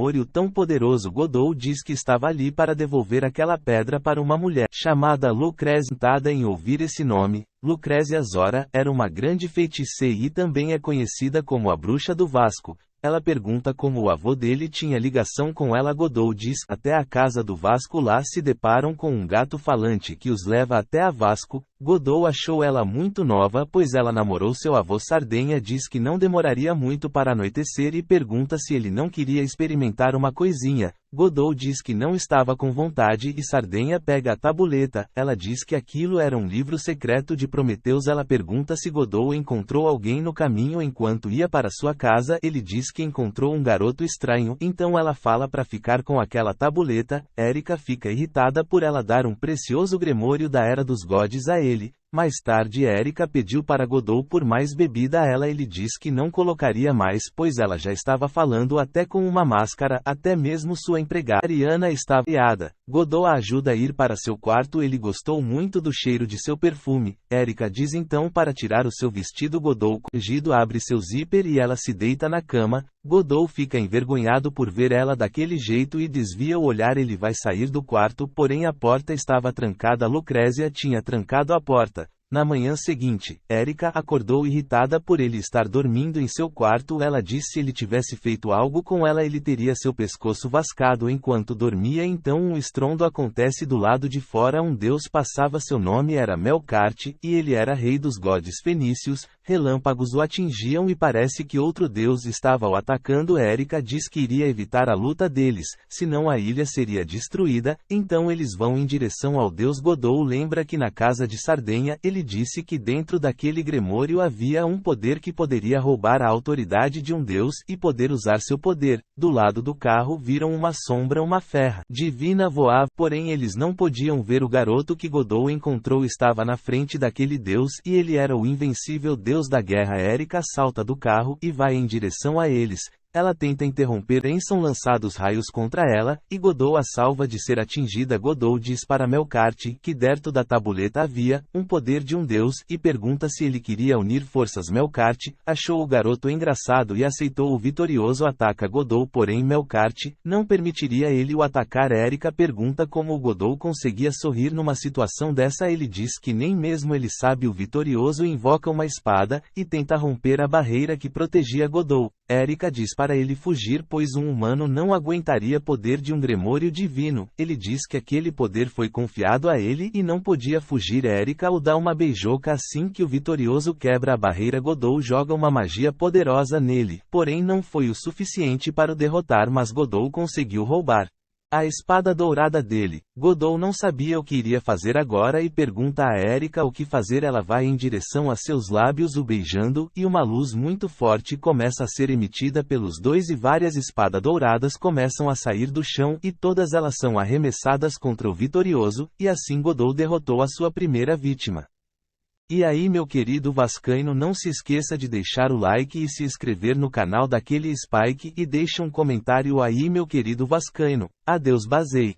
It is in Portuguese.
grimório tão poderoso. Godot diz que estava ali para devolver aquela pedra para uma mulher chamada Lucrécia. Tentada em ouvir esse nome, Lucrécia Zora era uma grande feiticeira e também é conhecida como a Bruxa do Vasco. Ela pergunta como o avô dele tinha ligação com ela. Godot diz: até a casa do Vasco. Lá se deparam com um gato falante que os leva até a Vasco. Godot achou ela muito nova, pois ela namorou seu avô. Sardenha diz que não demoraria muito para anoitecer e pergunta se ele não queria experimentar uma coisinha. Godot diz que não estava com vontade e Sardenha pega a tabuleta. Ela diz que aquilo era um livro secreto de Prometeus. Ela pergunta se Godot encontrou alguém no caminho enquanto ia para sua casa. Ele diz que encontrou um garoto estranho, então ela fala para ficar com aquela tabuleta. Erika fica irritada por ela dar um precioso grimório da Era dos Gods a ele. Mais tarde Erika pediu para Godot por mais bebida a ela. Ele diz que não colocaria mais, pois ela já estava falando até com uma máscara. Até mesmo sua empregada Ariana estava irada. Godot a ajuda a ir para seu quarto. Ele gostou muito do cheiro de seu perfume. Erika diz então para tirar o seu vestido. Godot, corrigido, abre seu zíper e ela se deita na cama. Godot fica envergonhado por ver ela daquele jeito e desvia o olhar. Ele vai sair do quarto, porém a porta estava trancada. Lucrécia tinha trancado a porta. Na manhã seguinte, Erika acordou irritada por ele estar dormindo em seu quarto. Ela disse que se ele tivesse feito algo com ela, ele teria seu pescoço vascado enquanto dormia. Então um estrondo acontece do lado de fora. Um deus passava. Seu nome era Melkart, e ele era rei dos gods fenícios. Relâmpagos o atingiam e parece que outro deus estava o atacando. Erika diz que iria evitar a luta deles, senão a ilha seria destruída. Então eles vão em direção ao deus. Godot lembra que na casa de Sardenha ele disse que dentro daquele grimório havia um poder que poderia roubar a autoridade de um deus e poder usar seu poder. Do lado do carro viram uma sombra. Uma ferra divina voava, porém eles não podiam ver o garoto que Godot encontrou. Estava na frente daquele deus e ele era o invencível deus da guerra. Erika salta do carro e vai em direção a eles. Ela tenta interromper, são lançados raios contra ela, e Godot a salva de ser atingida. Godot diz para Melkart que dentro da tabuleta havia um poder de um deus, e pergunta se ele queria unir forças. Melkart achou o garoto engraçado e aceitou o vitorioso. Ataca Godot, porém Melkart não permitiria ele o atacar. Erika pergunta como o Godot conseguia sorrir numa situação dessa. Ele diz que nem mesmo ele sabe. O vitorioso invoca uma espada e tenta romper a barreira que protegia Godot. Erika diz para ele fugir, pois um humano não aguentaria poder de um grimório divino. Ele diz que aquele poder foi confiado a ele e não podia fugir. Erika o dá uma beijoca. Assim que o vitorioso quebra a barreira, Godot joga uma magia poderosa nele. Porém não foi o suficiente para o derrotar, mas Godot conseguiu roubar a espada dourada dele. Godot não sabia o que iria fazer agora e pergunta a Erika o que fazer. Ela vai em direção a seus lábios, o beijando, e uma luz muito forte começa a ser emitida pelos dois e várias espadas douradas começam a sair do chão e todas elas são arremessadas contra o vitorioso, e assim Godot derrotou a sua primeira vítima. E aí, meu querido vascaíno, não se esqueça de deixar o like e se inscrever no canal daquele Spike e deixa um comentário aí, meu querido vascaíno. Adeus, basei.